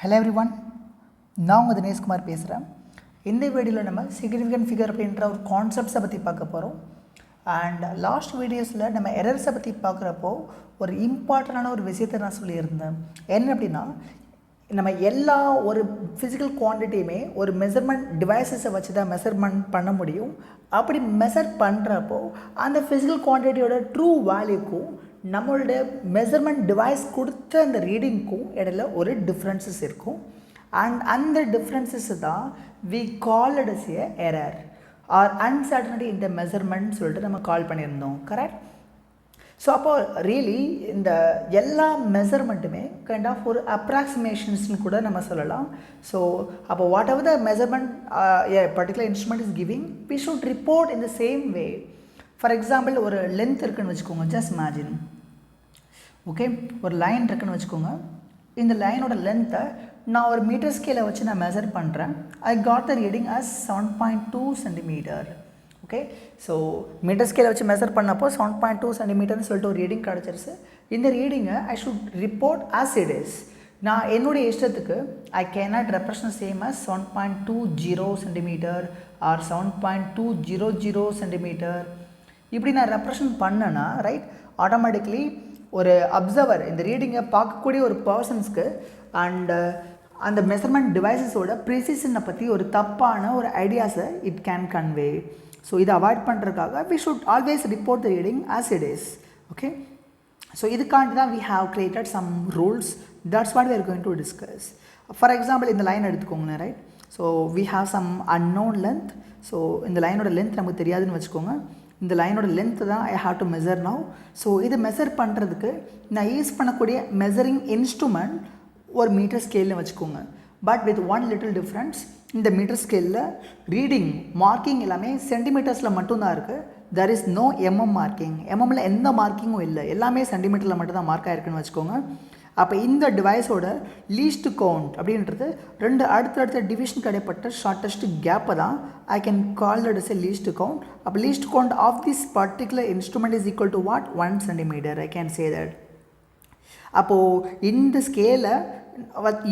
Hello every one, நான் உங்கள் தினேஷ்குமார் பேசுகிறேன். இந்த வீடியோவில் நம்ம சிக்னிஃபிகன்ட் ஃபிகர் அப்படின்ற ஒரு கான்செப்ட்ஸை பற்றி பார்க்க போகிறோம். அண்ட் லாஸ்ட் வீடியோஸில் நம்ம எரர்ஸை பற்றி பார்க்குறப்போ ஒரு இம்பார்ட்டண்டான ஒரு விஷயத்தை நான் சொல்லியிருந்தேன். என்ன அப்படின்னா, நம்ம எல்லா ஒரு ஃபிசிக்கல் குவான்டிட்டியுமே ஒரு மெஷர்மெண்ட் டிவைசஸை வச்சு தான் மெஷர்மெண்ட் பண்ண முடியும். அப்படி மெஷர் பண்ணுறப்போ அந்த ஃபிசிக்கல் குவான்டிட்டியோட ட்ரூ வேல்யூக்கும் நம்மளோட மெஷர்மெண்ட் டிவைஸ் கொடுத்த அந்த ரீடிங்க்கும் இடையில ஒரு டிஃப்ரென்சஸ் இருக்கும். அண்ட் அந்த டிஃப்ரென்சஸ் தான் we called as a error or uncertainty in the measurement சொல்லிட்டு நம்ம கால் பண்ணியிருந்தோம். கரெக்ட்? ஸோ அப்போது ரியலி இந்த எல்லா மெஷர்மெண்ட்டுமே கைண்ட் ஆஃப் ஒரு அப்ராக்சிமேஷன்ஸ்னு கூட நம்ம சொல்லலாம். ஸோ அப்போ whatever the measurement a particular instrument is giving, we should report in the same way. For example, ஒரு லென்த் இருக்குன்னு வச்சுக்கோங்க. ஜஸ்ட் இமேஜின், ஓகே, ஒரு லைன் இருக்குன்னு வச்சுக்கோங்க. இந்த லைனோட லென்த்தை நான் ஒரு மீட்டர் ஸ்கேலை வச்சு நான் மெஷர் பண்ணுறேன். I got the reading as 7.2 centimetre. Okay, so metre ஸ்கேலை வச்சு மெஷர் பண்ணப்போ 7.2 சென்டிமீட்டர்னு சொல்லிட்டு ஒரு ரீடிங் கிடச்சிருச்சு. இந்த ரீடிங்கை I should report as it is. நான் என்னுடைய இஷ்டத்துக்கு I cannot represent same as 7.20 centimetre or 7.200 centimetre. இப்படி நான் ரெப்ரசன்ட் பண்ணேன்னா ரைட், ஆட்டோமேட்டிக்லி ஒரு அப்சர்வர் இந்த ரீடிங்கை பார்க்கக்கூடிய ஒரு பர்சன்ஸ்க்கு அண்ட் அந்த மெஷர்மெண்ட் டிவைசஸோட ப்ரிசிஷனை பற்றி ஒரு தப்பான ஒரு ஐடியாஸை இட் கேன் கன்வே. ஸோ இதை அவாய்ட் பண்ணுறதுக்காக we should always report the reading as it is. Okay, so இதுக்காண்டி தான் we have created some rules. That's what we are going to discuss. For example, இந்த லைன் எடுத்துக்கோங்களேன். Right, so we have some unknown length. So இந்த லைனோட length நமக்கு தெரியாதுன்னு வச்சுக்கோங்க. இந்த லைனோட லென்த்து தான் I have to measure now. So இது மெஷர் பண்ணுறதுக்கு நான் யூஸ் பண்ணக்கூடிய மெஷரிங் இன்ஸ்ட்ருமெண்ட் ஒரு மீட்டர் ஸ்கேல்னு வச்சுக்கோங்க. But with one little difference, இந்த மீட்டர் ஸ்கேலில் ரீடிங் மார்க்கிங் எல்லாமே சென்டிமீட்டர்ஸில் மட்டும்தான் இருக்குது. There is no mm marking. எம்எம்மில் எந்த மார்க்கிங்கும் இல்லை, எல்லாமே சென்டிமீட்டரில் மட்டும்தான் மார்க் ஆகிருக்குன்னு வச்சுக்கோங்க. அப்போ இந்த டிவைஸோட லீஸ்ட் கவுண்ட் அப்படின்றது ரெண்டு அடுத்தடுத்த டிவிஷன் கிடைப்பட்ட ஷார்ட்டஸ்ட் கேப்பை தான் I can call that is a least count. அப்போ least count of this particular instrument is equal to what? 1 centimetre. I can say that. அப்போது இந்த ஸ்கேலை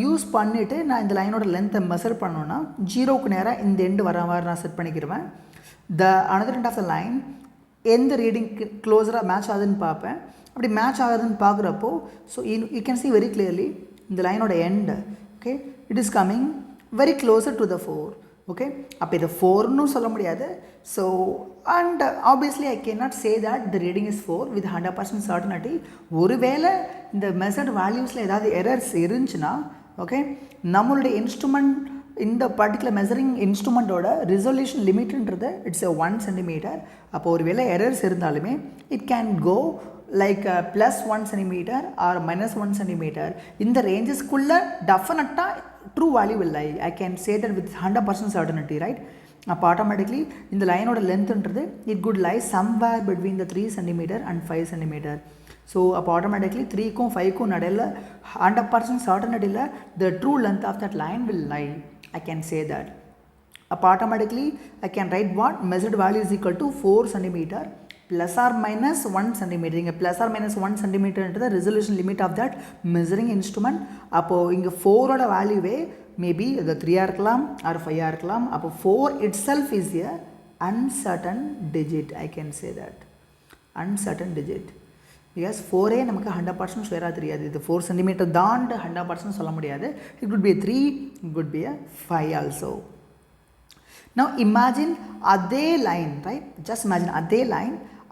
யூஸ் பண்ணிவிட்டு நான் இந்த லைனோட லென்த்தை மெஷர் பண்ணோன்னா 0க்கு நேராக இந்த எண்டு வர மாதிரி நான் செட் பண்ணிக்கிடுவேன். Another end of the line எந்த ரீடிங்க்கு க்ளோஸராக மேட்ச் ஆகுதுன்னு பார்ப்பேன். அப்படி மேட்ச் ஆகுதுன்னு பார்க்குறப்போ so you can see very clearly இந்த லைனோட end, okay, it is coming very closer to the 4. Okay, அப்போ இதை 4ன்னு சொல்ல முடியாது. So and obviously I can not say that the reading is 4 with 100% certainty. ஒருவேளை இந்த மெஷர்ட் வேல்யூஸில் ஏதாவது எரர்ஸ் இருந்துச்சுன்னா, ஓகே, நம்மளுடைய இன்ஸ்ட்ருமெண்ட் இந்த பர்டிகுலர் மெஷரிங் இன்ஸ்ட்ருமெண்ட்டோட ரிசொல்யூஷன் லிமிட்ன்றது இட்ஸ் எ 1 சென்டிமீட்டர். அப்போ ஒரு வேளை எரர்ஸ் இருந்தாலுமே it can go like +1 centimetre or -1 centimetre. இந்த ரேஞ்சஸ்க்குள்ளே டெஃபினட்டாக ட்ரூ வேல்யூ இல்லை. I can say that with 100% certainty. Right, அப்போ ஆட்டோமேட்டிக்லி இந்த லைனோட லென்த்ன்றது it could lie somewhere between the 3 centimetre and 5 centimetre. So அப்போ ஆட்டோமேட்டிக்லி 3க்கும் 5க்கும் நடையில் 100% சர்டனிட்டியில் the true length of that line will lie. I can say that. அப்போ automatically I can write what? Measured value is equal to 4 centimetre +or - 1 centimetre. இங்கே +or - 1 சென்டிமீட்டர்ன்றது resolution limit of that measuring instrument. அப்போது இங்கே 4ஓட வேல்யூவே maybe இது 3ஆக இருக்கலாம் R 5ஆக இருக்கலாம். அப்போ 4 itself is a uncertain digit. I can say that uncertain digit. Because 4ஏ நமக்கு 100% ஷுவராக தெரியாது. இது 4 சென்டிமீட்டர் தான் 100% சொல்ல முடியாது. It could be 3, it could be 5 also. Now imagine அதே லைன், ரைட், ஜஸ்ட் இமேஜின்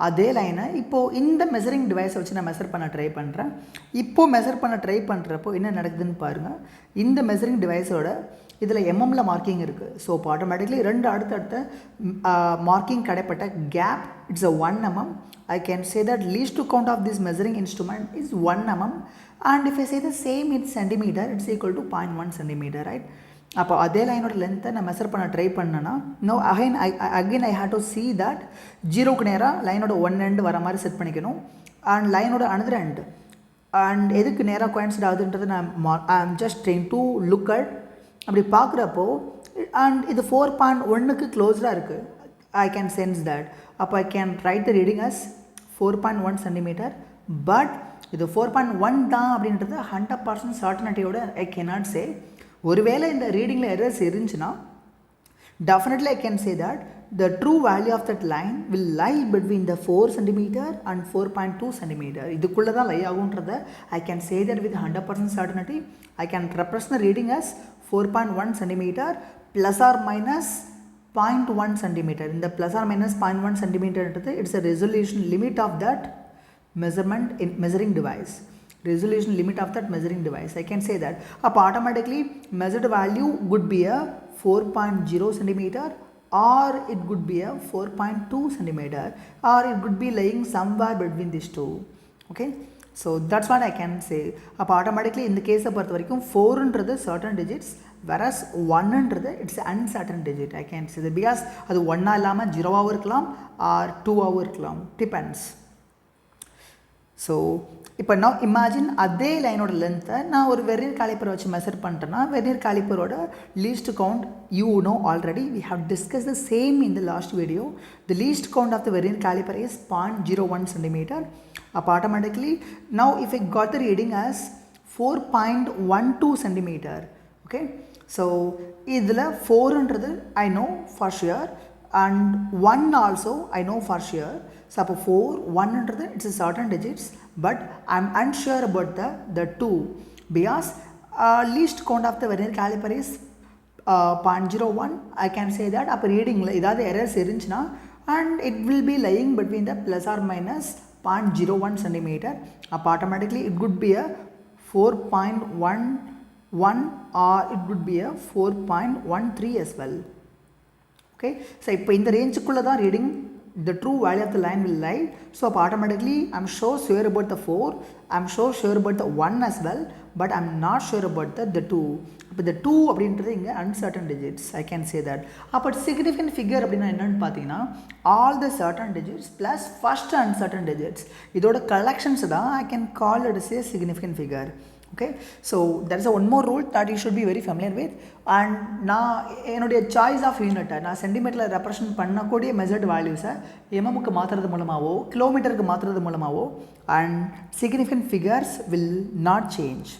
அதே லைனை இப்போது இந்த மெஷரிங் டிவைஸை வச்சு நான் மெஷர் பண்ண ட்ரை பண்ணுறேன். இப்போது மெஷர் பண்ண ட்ரை பண்ணுறப்போ என்ன நடக்குதுன்னு பாருங்கள். இந்த மெஷரிங் டிவைஸோட இதில் எம்எம்மில் மார்க்கிங் இருக்குது. ஸோ இப்போ ஆட்டோமேட்டிக்லி ரெண்டு அடுத்தடுத்த மார்க்கிங் கிடைப்பட்ட gap it's a 1 mm. I can say that least count of this measuring instrument is 1 mm, and if I say the same in centimeter, it's equal to 0.1 centimeter, right? அப்போ அதே லைனோட லென்த்தை நான் measure பண்ண try பண்ணேன்னா no again I have to see that 0க்கு நேராக லைனோட 1 end வர மாதிரி செட் பண்ணிக்கணும். அண்ட் லைனோட அனதர் end அண்ட் எதுக்கு நேராக கோயின்சிட் ஆகுதுன்றது நான் I am just trying to look at. அப்படி பார்க்குறப்போ அண்ட் இது 4.1க்கு க்ளோஸ்டாக இருக்குது. I can sense that. அப்போ I can write the reading as 4.1 centimeter, but இது 4.1 தான் அப்படின்றது 100% சர்டனிட்டியோட ஐ கேனாட் சே. ஒருவேளை இந்த ரீடிங்கில் எரர்ஸ் இருந்துச்சுன்னா definitely I can say that the true value of that line will lie between the 4 cm and 4.2 cm. இதுக்குள்ள தான் லை ஆகுன்றத I can say that with 100% certainty. I can represent the reading as 4.1 cm plus or minus 0.1 cm. இந்த plus or minus 0.1 cm என்றது it's a resolution limit of that measurement in measuring device. Resolution limit of that measuring device. I can say that. Up automatically measured value would be a 4.0 centimeter, or it could be a 4.2 centimeter, or it could be lying somewhere between these two. Okay, so that's what I can say. Up automatically in the case of 4 ன்றது certain digits, whereas 1 ன்றது it's uncertain digit. I can say that because அது 1 இல்லாம 0 ஆவும் இருக்கலாம் or 2 ஆவும் இருக்கலாம், depends. So இப்போ நான் இமேஜின் அதே லைனோட லென்த்தை நான் ஒரு வெர்னியர் காலிப்பர் வச்சு மெஷர் பண்ணிட்டேன்னா வெர்னியர் காலிப்பரோட least count you know already we have discuss the same in the last video. The least count of the vernier calliper is 0.01 centimeter. அப்போ automatically now if I got the reading as 4.12 centimeter. Okay, so இதில் 4ன்றது I know for sure and 1 also I know for sure. So 4, 1 ன்றது it's a certain digits, but I'm unsure about the 2 because least count of the vernier caliper is 0.01. I can say that அப்போ ரீடிங்கில் ஏதாவது errors இருந்துச்சுன்னா and it will be lying between the plus or minus 0.01 centimeter. அப்போ automatically it could be a 4.11 or it could be a 4.13 as well. Okay, so இப்போ இந்த ரேஞ்சுக்குள்ளே தான் reading the true value of the line will lie. So automatically I'm sure about the 4, I'm sure about the 1 as well, but I'm not sure about the 2. அப்போ the 2 அப்படின்றது இங்கே uncertain digits. I can say that. அப்போ significant figure அப்படின்னா என்னென்னு பார்த்தீங்கன்னா all the certain digits plus first uncertain digits இதோட collections தான் I can call it as a significant figure. Okay, so there is a one more rule that you should be very familiar with. And நான் என்னுடைய choice of யூனிட்டை நான் சென்டிமீட்டரில் represent பண்ணக்கூடிய measured வேல்யூஸை எம்எம்க்கு மாற்றுறது மூலமாகவோ கிலோமீட்டருக்கு மாற்றுறது மூலமாகவோ and significant figures will not change.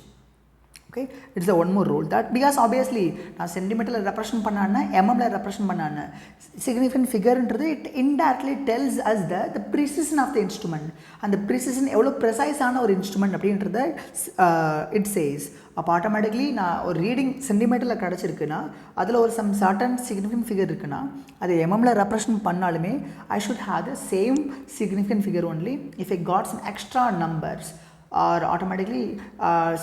Okay, it's the one more rule that because obviously நான் சென்டிமீட்டரில் ரெப்ரசன்ட் பண்ணான்னா எம்எம்ல ரெப்ரசன்ட் பண்ணான்னு சிக்னிஃபிகண்ட் ஃபிகர்ன்றது it indirectly tells us the precision of the instrument. அந்த ப்ரிசிஷன் எவ்வளோ ப்ரிசைஸான ஒரு இன்ஸ்ட்ருமெண்ட் அப்படின்றத இட் சேஸ். அப்போ ஆட்டோமேட்டிக்லி நான் ஒரு ரீடிங் சென்டிமீட்டரில் கிடச்சிருக்குன்னா அதில் ஒரு சம் சர்டன் சிக்னிஃபிகண்ட் ஃபிகர் இருக்குன்னா அது எம்எம்ல ரெப்ரசன்ட் பண்ணாலுமே I should have the same significant figure only if I got some extra numbers or automatically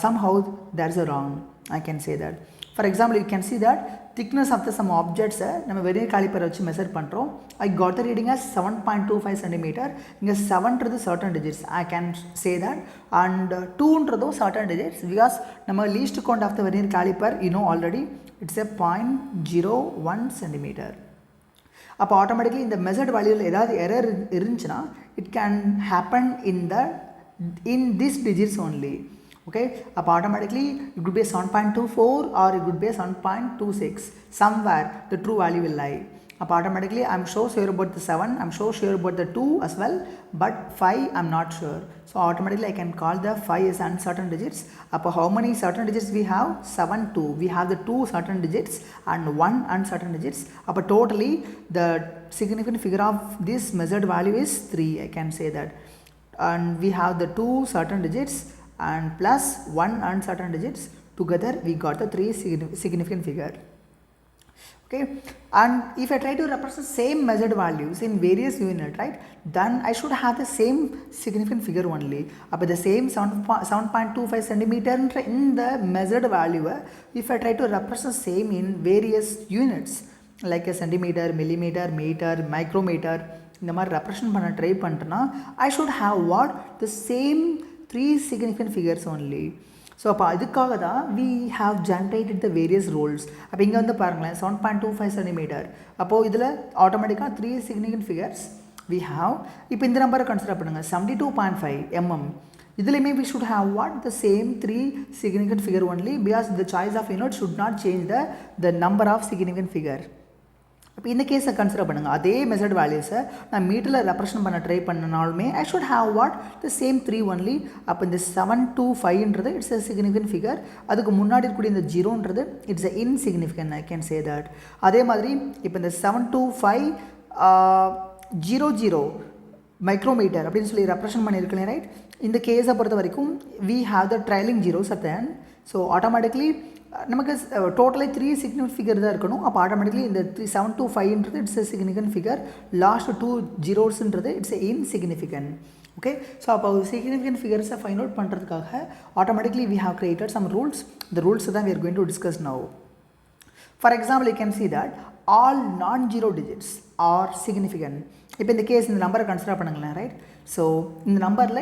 somehow there is a wrong. I can say that. For example, you can see that thickness of the some objects நம்ம vernier calliper வச்சு measure பண்ணுறோம். I got the reading as 7.25 centimeter. இங்கே 7ன்றது certain digits. I can say that. And 2ன்றதும் certain digits because நம்ம least count of the vernier caliper you know already it's a 0.01 centimeter. அப்போ automatically இந்த measured வேல்யூவில் ஏதாவது error இருந்துச்சுன்னா it can happen in these digits only. Okay, up automatically it could be 7.24 or it could be 7.26. Somewhere the true value will lie. Up automatically I'm sure about the 7, I'm sure about the 2 as well, but 5 I'm not sure. So automatically I can call the 5 as uncertain digits. Up how many certain digits we have? 7, 2. We have the 2 certain digits and 1 uncertain digits. Up totally the significant figure of this measured value is 3. I can say that. And we have the 2 certain digits and plus 1 uncertain digits. Together we got the 3 significant figure. Okay, and if I try to represent same measured values in various units, right, then I should have the same significant figure only. But the same 7.25 centimeter in the measured value, if I try to represent same in various units like a centimeter, millimeter, meter, micrometer, இந்த மாதிரி represent பண்ண try பண்ணிட்டேன்னா I should have what the same 3 significant figures only. So அப்போ அதுக்காக தான் we have generated the various rules. அப்போ இங்கே வந்து பாருங்களேன் 7.25 centimeter. அப்போது இதில் ஆட்டோமேட்டிக்காக 3 significant figures வி ஹாவ். இப்போ இந்த நம்பரை கன்சிடர் பண்ணுங்கள் 72.5 mm. இதுலேயுமே we should have what the same 3 significant figure only because the choice of unit should not change the number of significant figure. இப்போ இந்த கேஸை கன்சிடர் பண்ணுங்கள். அதே மெசட் வேல்யூஸை நான் மீட்டரில் ரெப்ரசன்ட் பண்ண ட்ரை பண்ணனாலுமே I should have what the same 3 only. அப்போ இந்த 725ன்றது இட்ஸ் அ சிக்னிஃபிகன்ட் ஃபிகர். அதுக்கு முன்னாடி இருக்கக்கூடிய இந்த 0ன்றது it's a insignificant, I can say that. அதே மாதிரி இப்போ இந்த 72500 மைக்ரோமீட்டர் அப்படின்னு சொல்லி ரெப்ரசன்ட் பண்ணியிருக்கேன், ரைட்? இந்த கேஸை பொறுத்த வரைக்கும் we have the trailing zeros at the end. So automatically நமக்கு டோட்டலி 3 சிக்னிஃபிகன்ட் ஃபிகர் தான் இருக்கணும். அப்போ ஆட்டோமேட்டிக்லி இந்த 725ன்றது it's a significant figure, last 2 ஜீரோஸ்ன்றது it's a insignificant. Okay, so அப்போ சிக்னிஃபிகன்ட் ஃபிகர்ஸை ஃபைண்ட் அவுட் பண்ணுறதுக்காக automatically we have created some rules. இந்த ரூல்ஸ் தான் we are going to discuss now. For example, you can see that all non-zero digits are significant. இப்போ இந்த case இந்த நம்பரை consider பண்ணுங்களேன், ரைட்? ஸோ இந்த நம்பரில்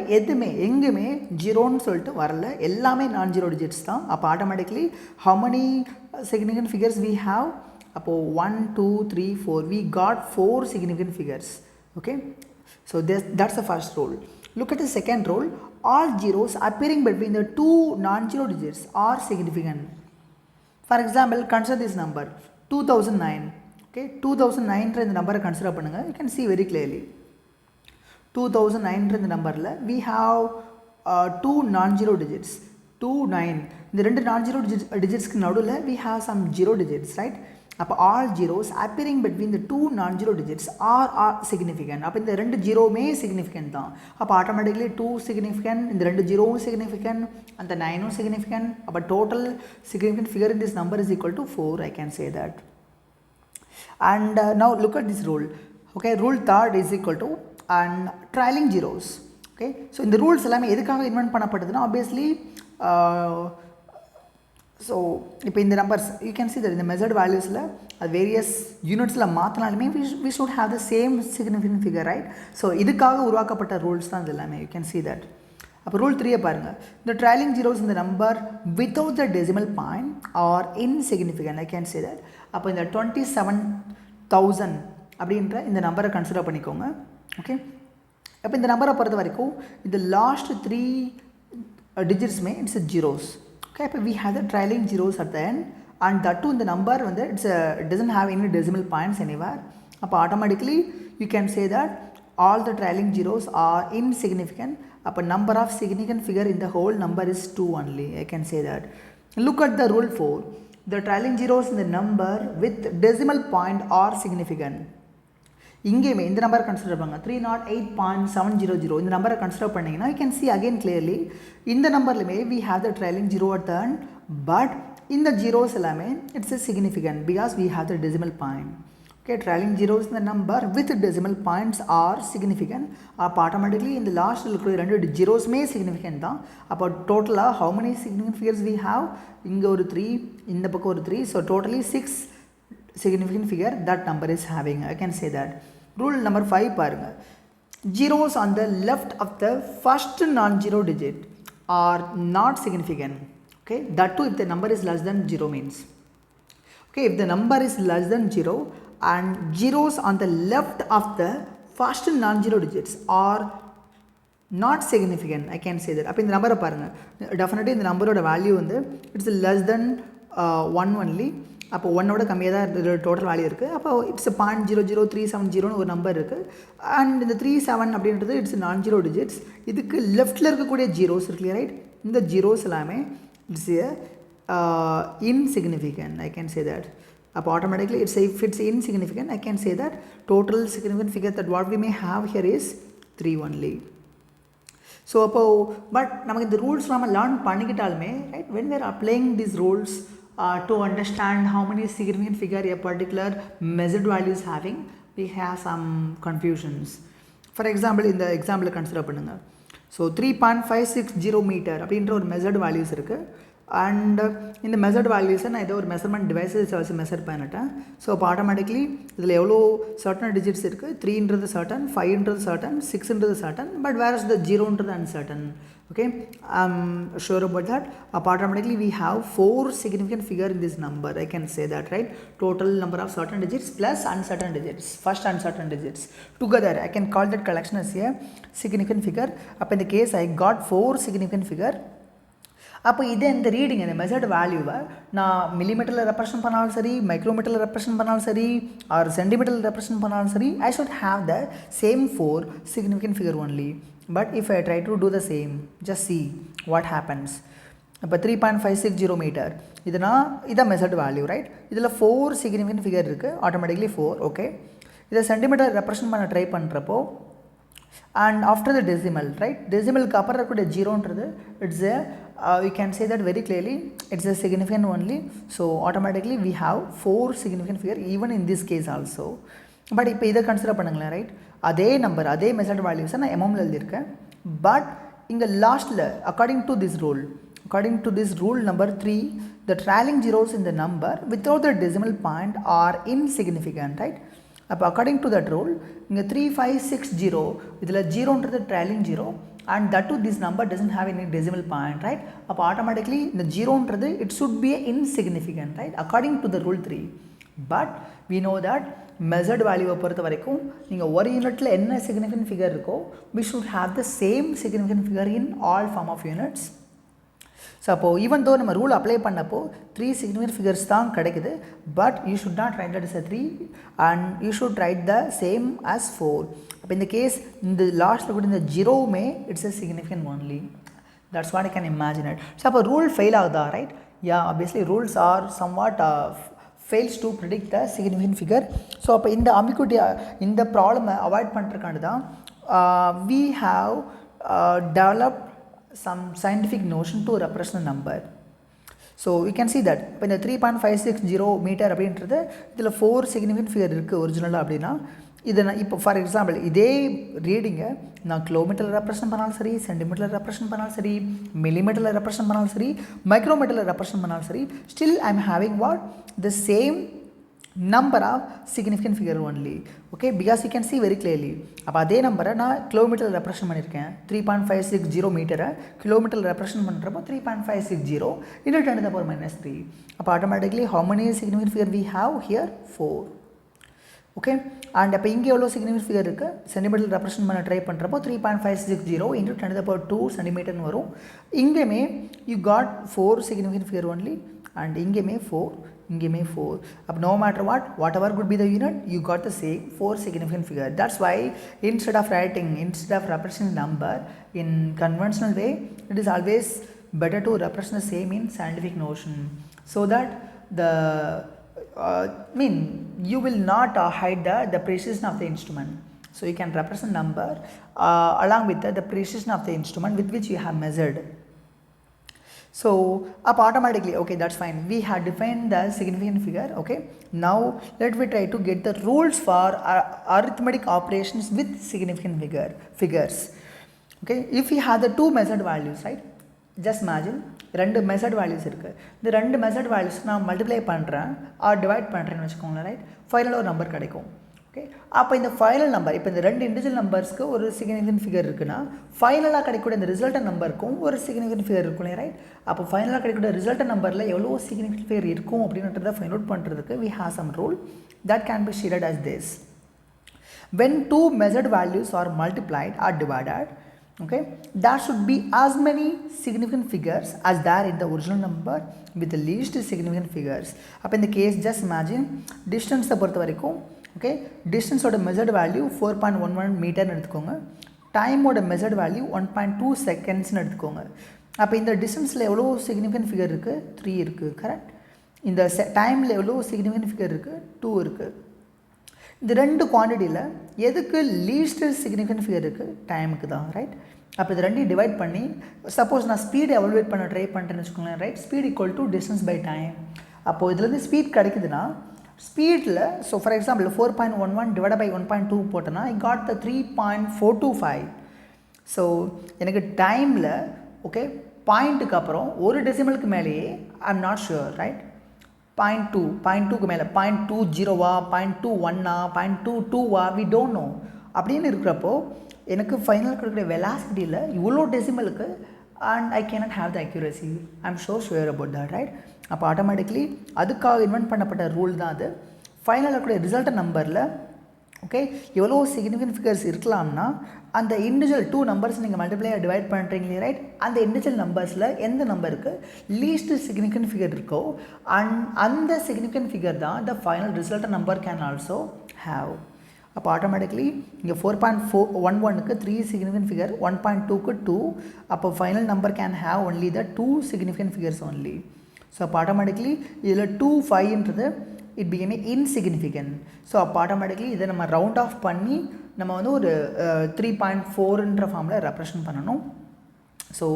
எங்குமே ஜீரோன்னு சொல்லிட்டு வரல, எல்லாமே நான் ஜீரோ டிஜிட்ஸ் தான். அப்போ automatically how many significant figures we have? அப்போது 1 2 3 4 we got 4 significant figures. Okay, so that's the first rule. Look at the second rule. All zeros appearing between the two non-zero digits are significant. For example, consider this number 2009. Okay, 2009 இந்த நம்பரை consider பண்ணுங்கள். You can see very clearly 2009 இந்த நம்பரில் we have 2 non-zero digits 29. இந்த ரெண்டு non-zero digitsக்கு நடுவில் we have some zero digits, right? அப்போ all zeros appearing between the two non-zero digits are significant. அப்போ இந்த ரெண்டு ஜீரோவுமே சிக்னிஃபிகன்ட் தான். அப்போ ஆட்டோமேட்டிக்லி 2 சிக்னிஃபிகன்ட், இந்த ரெண்டு ஜீரோவும் சிக்னிஃபிகன்ட், அந்த 9ம் சிக்னிஃபிகன்ட். அப்போ total significant figure in this number is equal to 4, I can say that. And now look at this rule. Okay, rule third is equal to and trailing zeros. Okay, so இந்த rules எல்லாமே எதுக்காக invent பண்ணப்பட்டதுன்னா obviously so இப்போ இந்த numbers you can see that இந்த measured வேல்யூஸில் அது various யூனிட்ஸில் மாற்றினாலுமே we should have the same significant figure, right? So இதுக்காக உருவாக்கப்பட்ட ரூல்ஸ் தான் இது எல்லாமே. You can see that. அப்போ ரூல் 3 பாருங்கள். இந்த ட்ரைலிங் ஜீரோஸ் இந்த number without the decimal point are insignificant, I can say that. அப்போ இந்த 27,000 அப்படின்ற இந்த நம்பரை கன்சிடர் பண்ணிக்கோங்க. ஓகே, அப்போ இந்த நம்பரை பொறுத்த வரைக்கும் இந்த லாஸ்ட் 3 டிஜிட்ஸுமே இட்ஸ் ஜீரோஸ். ஓகே, அப்போ we have the trailing zeros at the end and that too இந்த நம்பர் வந்து doesn't have any decimal points anywhere. அப்போ automatically you can say that all the trailing zeros are insignificant. அப்போ number of significant figure in the whole number is 2 only, I can say that. Look at the rule 4. The trailing zeros in the number with decimal point are significant. இங்கேயுமே இந்த நம்பரை consider பண்ணுங்கள். 308.700 இந்த நம்பரை consider பண்ணிங்கன்னா you can see again clearly இந்த நம்பர்லையுமே we have the trailing zero at the end, but இந்த zeros எல்லாமே it's a significant because we have the decimal point. Okay, trailing zeros in the number with decimal points are significant. அப்போ automatically இந்த லாஸ்ட்டில் இருக்கிற ரெண்டு ஜீரோஸுமே significant தான். அப்போ டோட்டலாக how many significant figures we have? இங்கே ஒரு 3, இந்த பக்கம் ஒரு 3, so totally 6 significant figure that number is having, I can say that. Rule number 5 பாருங்கள். Zeros on the left of the first non-zero digit are not significant. Okay, that too if the number is less than 0 means. Okay, if the number is less than 0 and zeros on the left of the first non-zero digits are not significant, I can say that. அப்போ இந்த நம்பரை பாருங்கள். Definitely இந்த நம்பரோட value வந்து it's less then 1 only. அப்போ 1ஓட கம்மியாக தான் டோட்டல் வேல்யூ இருக்குது. அப்போ இட்ஸ் 0.00370 ஒரு நம்பர் இருக்குது. அண்ட் இந்த 37 அப்படின்றது இட்ஸ் நான்-ஜீரோ டிஜிட்ஸ். இதுக்கு லெஃப்ட்டில் இருக்கக்கூடிய ஜீரோஸ் இருக்கு, ரைட்? இந்த ஜீரோஸ் எல்லாமே it's insignificant, I can say that. அப்போ automatically if it's insignificant, I can say that total significant figure that what we may have here is 3 only. So அப்போது but நமக்கு இந்த ரூல்ஸ் நம்ம learn பண்ணிக்கிட்டாலுமே, right, when we are applying these rules to understand how many significant figure a particular measured value is having, we have some confusions. For example, இந்த example consider பண்ணுங்கள். So 3.560 metre அப்படின்ற ஒரு measured values இருக்குது. And இந்த measured வேல்யூஸை நான் ஏதோ ஒரு மெஷர்மெண்ட் டிவைஸஸ் வச்சு மெஷர் பண்ணிட்டேன். ஸோ அப்போ ஆட்டோமேட்டிக்லி இதில் எவ்வளோ சர்டன் டிஜிட்ஸ் இருக்குது? 3ன்றது சர்டன், 5ன்றது சர்டன், 6ன்றது certain, but where is the 0ன்றது uncertain. Okay, I'm sure about that. Automatically we have 4 significant figure in this number, I can say that, right? Total number of certain digits plus uncertain digits, first uncertain digits together, I can call that collection as a significant figure. Up in the case I got 4 significant figure அப்போ இதை இந்த reading இந்த measured வேல்யூவை நான் மில்லிமீட்டரில் represent பண்ணாலும் சரி, மைக்ரோமீட்டரில் represent பண்ணாலும் சரி, ஆர் சென்டிமீட்டரில் ரெப்ரசன்ட் பண்ணாலும் சரி, ஐ should have the same 4 significant figure only. But if I try to do the same, just see what happens. இப்போ 3.560 மீட்டர் இதான் மெஷர்டு வேல்யூ, ரைட்? இதில் 4 significant figure இருக்குது, ஆட்டோமேட்டிக்லி 4. ஓகே, இதை சென்டிமீட்டர் ரெப்ரசன்ட் பண்ண try பண்ணுறப்போ and after the decimal, right, decimal ku apra irukkude 0 ன்றது it's a you can say that very clearly it's a significant only. So automatically we have 4 significant figure even in this case also. But இப்போ இதை consider பண்ணுங்களேன், right? அதே number அதே measured வேல்யூஸை நான் எம்எம்ல எழுதியிருக்கேன். But இங்கே லாஸ்ட்டில் according to this rule number 3, the trailing zeros in the number without the decimal point are insignificant, right? அப்போ அக்கார்டிங் டு தட் ரூல் இங்கே 3560 இதில் ஜீரோன்றது trailing zero and that too this number doesn't have any decimal point, right? அப்போ automatically இந்த ஜீரோன்றது it should be insignificant, right, according to the rule 3. But we know that measured வேல்யூவை பொறுத்த வரைக்கும் நீங்கள் ஒரு யூனிட்டில் என்ன சிக்னிஃபிகன்ட் ஃபிகர் இருக்கோ we should have the same significant figure in all form of units. So அப்போது ஈவன் தோ நம்ம ரூல் அப்ளை பண்ணப்போ 3 significant figures தான் கிடைக்குது. But you should not write that is a 3 and you should write the same as 4. அப்போ இந்த case இந்த லாஸ்ட்டில் கூட இந்த ஜீரோவுமே it's a significant only. That's what I can imagine it. So அப்போ ரூல் ஃபெயில் ஆகுதா, right? Yeah, obviously rules are somewhat fails to predict the significant figure. ஸோ அப்போ இந்த ambiguity இந்த ப்ராப்ளமை அவாய்ட் பண்ணுறதுக்காண்டி தான் we have developed some scientific notion to represent a number. So you can see that இப்போ இந்த 3.560 metre அப்படின்றது இதில் 4 significant figure இருக்குது ஒரிஜினலாக. அப்படின்னா இதை நான் இப்போ ஃபார் எக்ஸாம்பிள் இதே ரீடிங்கை நான் கிலோமீட்டரில் ரெப்ரசன்ட் பண்ணாலும் சரி, சென்டிமீட்டரில் ரெப்ரசன்ட் பண்ணாலும் சரி, மில்லிமீட்டரில் ரெப்ரசன்ட் பண்ணாலும் சரி, மைக்ரோமீட்டரில் ரெப்ரசன்ட் பண்ணாலும் சரி, still I am having what the same number of significant figure only. Okay, because you can see very clearly. அப்போ அதே நம்பரை நான் கிலோமீட்டரில் ரெப்ரசன்ட் பண்ணியிருக்கேன். 3.560 மீட்டரை கிலோமீட்டரில் ரெப்ரசன்ட் பண்ணுறப்போ 3.560 into 10 to the power minus 3. அப்போ automatically how many significant figure we have here? 4. Okay, and அப்போ இங்கே எவ்வளோ சிக்னிஃபிகன்ட் ஃபிகர் இருக்குது? சென்டிமீட்டர் ரெப்ரசன்ட் பண்ண ட்ரை பண்ணுறப்போ 3.560 into 10 to the power 2 சென்டிமீட்டர்னு வரும். இங்கேயுமே you got 4 significant figure only and இங்கேயுமே 4, இங்கேயுமே 4. அப்போ no matter whatever could be the unit, you got the same 4 significant figure. That's why instead of representing number in conventional way, it is always better to represent the same in scientific notion, so that the you will not hide the precision of the instrument. So you can represent number along with the precision of the instrument with which you have measured. So up automatically, okay, that's fine, we have defined the significant figure. Okay, now let me try to get the rules for arithmetic operations with significant figures. Okay, if we have the two measured values, right, just imagine ரெண்டு measured values இருக்குது. இந்த ரெண்டு measured values நான் multiply பண்ணுறேன் R divide பண்ணுறேன்னு வச்சுக்கோங்களேன், right? ஃபைனலாக ஒரு நம்பர் கிடைக்கும். ஓகே, அப்போ இந்த ஃபைனல் நம்பர், இப்போ இந்த ரெண்டு இண்டிவிஜுவல் நம்பர்ஸ்க்கு ஒரு சிக்னிஃபிகன்ட் ஃபிகர் இருக்குன்னா ஃபைனலாக கிடைக்கக்கூடிய இந்த ரிசல்ட் நம்பருக்கும் ஒரு சிக்னிஃபிகன்ட் ஃபிகர் இருக்கும், ரைட்? அப்போ ஃபைனலாக கிடைக்கக்கூடிய ரிசல்ட் நம்பரில் எவ்வளோ சிக்னிஃபிகன்ட் ஃபிகர் இருக்கும் அப்படின்றத ஃபைண்ட் அவுட் பண்ணுறதுக்கு we have some rule that can be stated as this: when two measured values are multiplied or divided, okay, there should be as many significant figures as there in the original number with the least significant figures. அப்போ இந்த case just imagine டிஸ்டன்ஸை பொறுத்த வரைக்கும், okay, டிஸ்டன்ஸோட measured value 4.11 மீட்டர்னு எடுத்துக்கோங்க. டைமோட measured value 1.2 செகண்ட்ஸ்னு எடுத்துக்கோங்க. அப்போ இந்த டிஸ்டன்ஸில் எவ்வளோ சிக்னிஃபிகன்ட் ஃபிகர் இருக்குது? 3 இருக்குது, கரெக்ட்? இந்த டைமில் எவ்வளோ சிக்னிஃபிகன்ட் ஃபிகர் இருக்குது? 2 இருக்குது. இந்த ரெண்டு குவான்டிட்டியில் எதுக்கு லீஸ்ட் சிக்னிஃபிகன்ட் ஃபிகர் இருக்குது? டைமுக்கு தான், ரைட்? அப்போ இது ரெண்டையும் டிவைட் பண்ணி சப்போஸ் நான் ஸ்பீடை எவல்வேட் பண்ண ட்ரை பண்ணுறேன்னு வச்சுக்கோங்களேன், right? Speed equal to distance by time. அப்போது இதுலேருந்து ஸ்பீட் கிடைக்குதுன்னா ஸ்பீடில், so for example 4.11 divide by 1.2 போட்டோன்னா ஐ காட் த 3.425. ஸோ எனக்கு டைமில், ஓகே, பாயிண்ட்டுக்கு அப்புறம் ஒரு டெசிமலுக்கு மேலேயே I am not sure, right? 0.2க்கு மேலே 0.20வா, 0.21ஆ, 0.22வா, வி டோன்ட் நோ. அப்படின்னு இருக்கிறப்போ எனக்கு ஃபைனல் கிடைக்கிற வெலாசிட்டியில் இவ்வளோ டெசிமலுக்கு and I cannot have the accuracy. I am sure about that, right? அப்போ ஆட்டோமேட்டிக்லி அதுக்காக இன்வென்ட் பண்ணப்பட்ட ரூல் தான் அது. ஃபைனலாக கூட ரிசல்ட் நம்பரில் ஓகே, எவ்வளோ சிக்னிஃபிகன்ட் ஃபிகர்ஸ் இருக்கலாம்னா அந்த இண்டிவிஜுவல் 2 நம்பர்ஸ் நீங்கள் மல்டிப்ளை டிவைட் பண்ணுறீங்களே ரைட், அந்த இண்டிவிஜுவல் நம்பர்ஸில் எந்த நம்பருக்கு லீஸ்ட் சிக்னிஃபிகன்ட் ஃபிகர் இருக்கோ அந்த சிக்னிஃபிகன்ட் ஃபிகர் தான் the final result number can also have. அப்போ ஆட்டோமேட்டிக்லி இங்கே 4.11க்கு 3 சிக்னிஃபிகன்ட் ஃபிகர், 1.2க்கு 2, அப்போ final number can have only the 2 significant figures only. So அப்போ ஆட்டோமேட்டிக்லி இதில் 2, 5ன்றது இட் பிகேம் இன்சிக்னிஃபிகன்ட். ஸோ அப்போ ஆட்டோமேட்டிக்லி இதை நம்ம ரவுண்ட் ஆஃப் பண்ணி நம்ம வந்து ஒரு 3.4ன்ற ஃபார்மில் ரெப்ரசன்ட் பண்ணணும். ஸோ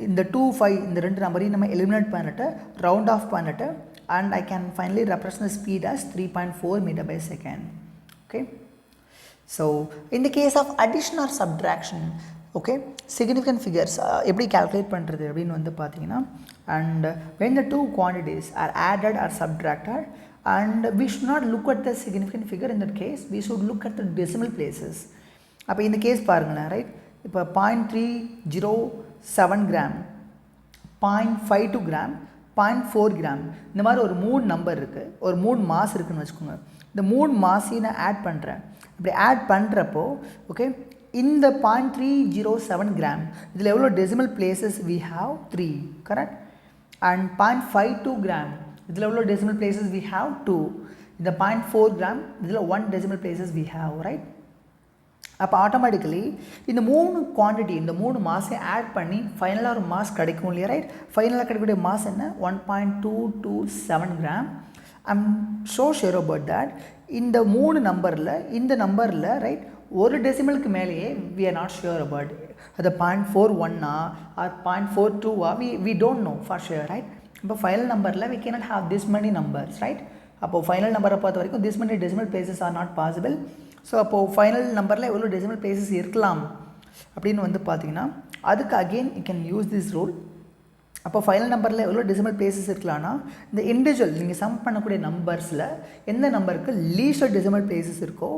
இந்த 2, 5 இந்த 2 நம்பரையும் நம்ம எலிமினேட் பண்ணிட்டு ரவுண்ட் ஆஃப் பண்ணிட்டு and I can finally represent the speed as 3.4 meter by second. Okay, so in the case of addition or subtraction, okay, significant figures எப்படி calculate பண்ணுறது அப்படின்னு வந்து பார்த்தீங்கன்னா, and when the two quantities are added or subtracted, and we should not look at the significant figure in that case, we should look at the decimal places. அப்போ இந்த case பாருங்களேன் right, இப்போ 0.307 gram, 0.52 gram, 0.4 gram, இந்த மாதிரி ஒரு 3 number இருக்குது, ஒரு 3 mass இருக்குதுன்னு வச்சுக்கோங்க. இந்த 3 மாஸையும் நான் ஆட் பண்ணுறேன். இப்படி ஆட் பண்ணுறப்போ ஓகே, இந்த 0.307 கிராம் இதில் எவ்வளோ decimal places we have 3, correct. And 0.52 gram இதில் எவ்வளோ டெசிமல் பிளேசஸ் வி ஹாவ் 2. இந்த 0.4 கிராம் இதில் 1 decimal places we have, right. அப்போ ஆட்டோமேட்டிக்கலி இந்த 3 குவான்டிட்டி, இந்த 3 மாஸை ஆட் பண்ணி ஃபைனலாக ஒரு மாஸ் கிடைக்கும் இல்லையா ரைட். ஃபைனலாக கிடைக்கக்கூடிய மாஸ் என்ன, 1.227 gram. I'm so sure about that இந்த 3 நம்பரில் ரைட் ஒரு டெசிமலுக்கு மேலேயே we are not sure about அது 0.41 or 0.42 we don't know for sure, right. இப்போ ஃபைனல் நம்பரில் we cannot have this many numbers, right. அப்போது ஃபைனல் நம்பரை பொறுத்த வரைக்கும் this many decimal places are not possible. So அப்போது ஃபைனல் நம்பரில் எவ்வளோ டெசிமல் பிளேசஸ் இருக்கலாம் அப்படின்னு வந்து பார்த்தீங்கன்னா, அதுக்கு again you can use this rule. அப்போ ஃபைனல் நம்பரில் எவ்வளோ டெசிமல் பிளேசஸ் இருக்கலாம்னா, இந்த இண்டிவிஜுவல் நீங்கள் சம் பண்ணக்கூடிய நம்பர்ஸில் எந்த நம்பருக்கு லீஸ்ட் டெசிமல் பிளேசஸ் இருக்கோ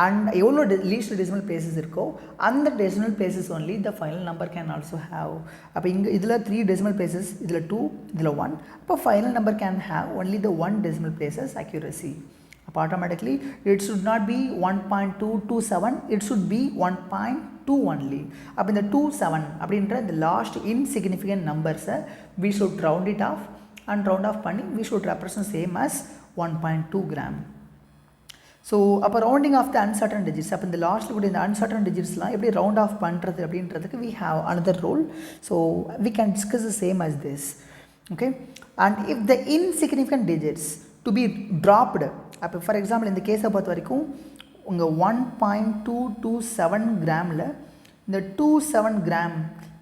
அண்ட் எவ்வளோ லீஸ்ட் டெசிமல் பிளேசஸ் இருக்கோ அந்த decimal places only the final number can also have. அப்போ இங்கே இதில் 3 டெசிமல் பிளேசஸ், இதில் 2, இதில் 1. அப்போ final number can have only the 1 decimal places accuracy. அப்போ automatically it should not be 1.227, it should be 1.2 only. அப்போ இந்த 27 அப்படின்ற இந்த லாஸ்ட் இன்சிக்னிஃபிகன்ட் நம்பர்ஸை we should round it off and round off பண்ணி we should represent same as 1.2 gram. So அப்போ rounding off the uncertain digits, அப்போ இந்த லாஸ்ட்டில் கூட இந்த அன்சர்டன் டிஜிட்ஸ்லாம் எப்படி ரவுண்ட் ஆஃப் பண்ணுறது அப்படின்றதுக்கு we have another rule. So we can discuss the same as this. Okay, and if the insignificant digits to be dropped, அப்போ ஃபார் எக்ஸாம்பிள் இந்த கேஸை பொறுத்த வரைக்கும் உங்கள் 1.227 கிராமில் இந்த 27 கிராம்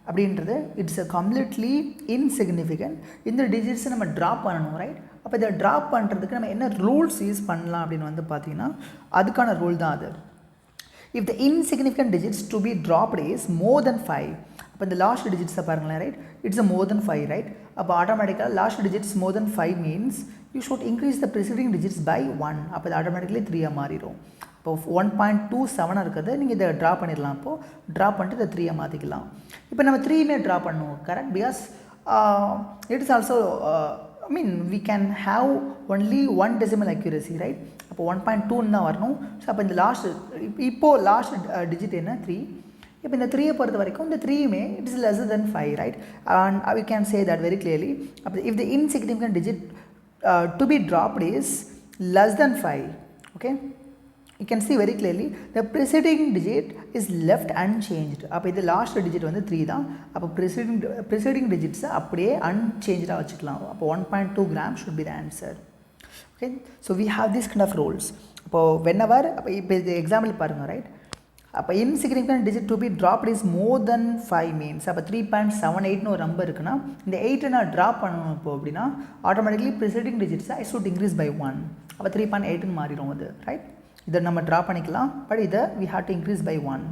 அப்படின்றது இட்ஸ் அ கம்ப்ளீட்லி இன்சிக்னிஃபிகன்ட். இந்த டிஜிட்ஸை நம்ம ட்ராப் பண்ணணும், ரைட். அப்போ இதை ட்ராப் பண்ணுறதுக்கு நம்ம என்ன ரூல்ஸ் யூஸ் பண்ணலாம் அப்படின்னு வந்து பார்த்தீங்கன்னா, அதுக்கான ரூல் தான் அது. If the insignificant digits to be dropped is more தென் 5, அப்போ இந்த லாஸ்ட் டிஜிட்ஸை பாருங்களேன் right, it's a more then 5, right. அப்போ ஆட்டோமேட்டிக்காக last digits more then 5 means you should increase the preceding digits by 1. அப்போ இது ஆட்டோமேட்டிக்கலி 3 மாறிடும். இப்போ 1.27 இருக்குது, நீங்கள் இதை ட்ரா பண்ணிடலாம். அப்போது ட்ரா பண்ணிட்டு இதை 3 மாற்றிக்கலாம். இப்போ நம்ம 3மே ட்ரா பண்ணுவோம், correct. Because it is also I mean we can have only 1 decimal accuracy, right. அப்போ 1.2 தான் வரணும். ஸோ அப்போ இந்த இப்போது லாஸ்ட் டிஜிட் என்ன 3. இப்போ இந்த 3ஐ பொறுத்த வரைக்கும் இந்த 3மே it is less than 5, right. And we can say that very clearly. அப்போ if the insignificant digit to be dropped is less than 5, okay, you can see very clearly the preceding digit is left unchanged. அப்போ இது last digit வந்து 3 தான். அப்போ preceding digits அப்படியே unchanged வச்சுக்கலாம். அப்போ 1.2 gram should be the answer. Okay, so we have this kind of rules. அப்போ whenever, அப்போ இப்போ இது எக்ஸாம்பிள் பாருங்கள், ரைட். அப்போ insignificant digit to be dropped is more then 5 means அப்போ 3.78ன்னு ஒரு நம்பர் இருக்குன்னா இந்த 8 நான் ட்ராப் பண்ணணும். இப்போ அப்படின்னா ஆட்டோமேட்டிக்லி ப்ரிசைடிங் டிஜிட்ஸை ஐ ஷுட் இன்க்ரீஸ் பை 1. அப்போ 3.8ன்னு மாறிடும் அது, ரைட். இதை நம்ம ட்ரா பண்ணிக்கலாம், பட் இதை we have to increase by 1.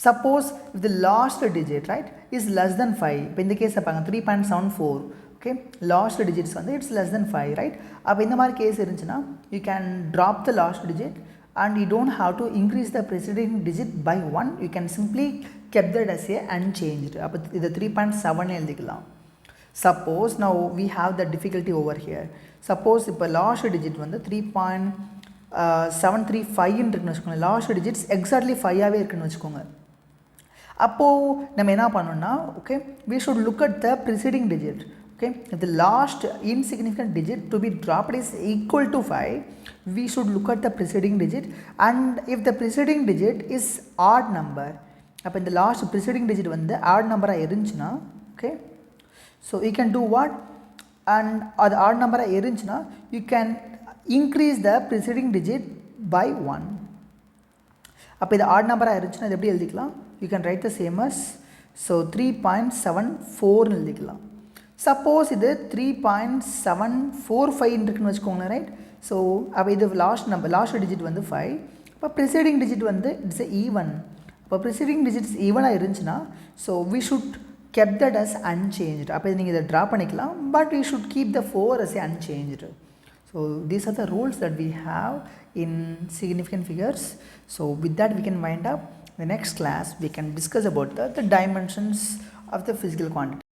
Suppose if the last digit right is less than 5, இப்போ இந்த கேஸை பாருங்க 3.74, ஓகே, லாஸ்ட் டிஜிட்ஸ் வந்து இட்ஸ் லெஸ் தென் 5, ரைட். அப்போ இந்த மாதிரி கேஸ் இருந்துச்சுன்னா you can drop the last digit and you don't have to increase the preceding digit by 1. You can simply keep that as a unchanged. அப்போ இது 3.7 எழுதிக்கலாம். Suppose now we have the difficulty over here. Suppose இப்போ last digit வந்து 3.7 735 இருக்குன்னு வச்சுக்கோங்க. Last digits exactly 5ஆகவே இருக்குன்னு வச்சுக்கோங்க. அப்போது நம்ம என்ன பண்ணணும்னா okay we should look at the preceding digit. Okay, if the last insignificant digit to be dropped is equal to 5, we should look at the preceding digit, and if the preceding digit is odd number, அப்போ இந்த last preceding digit வந்து odd நம்பராக இருந்துச்சுன்னா okay so you can do what, and அது odd நம்பராக இருந்துச்சுன்னா you can increase the preceding digit by 1. அப்போ இது odd நம்பராக இருந்துச்சுன்னா இது எப்படி எழுதிக்கலாம், you can write the same as so 3.74 எழுதிக்கலாம். சப்போஸ் இது 3.745 இருக்குன்னு வச்சுக்கோங்களேன் ரைட். ஸோ அப்போ இது லாஸ்ட் டிஜிட் வந்து 5, இப்போ ப்ரிசைடிங் டிஜிட் வந்து இட்ஸ் ஈவன். இப்போ ப்ரிசைடிங் டிஜிட்ஸ் ஈவனாக இருந்துச்சுன்னா so we should keep that as unchanged. அப்போ நீங்கள் இதை ட்ரா பண்ணிக்கலாம், but we should keep the 4 as unchanged. So these are the rules that we have in significant figures. So with that we can wind up. In the next class we can discuss about the dimensions of the physical quantity.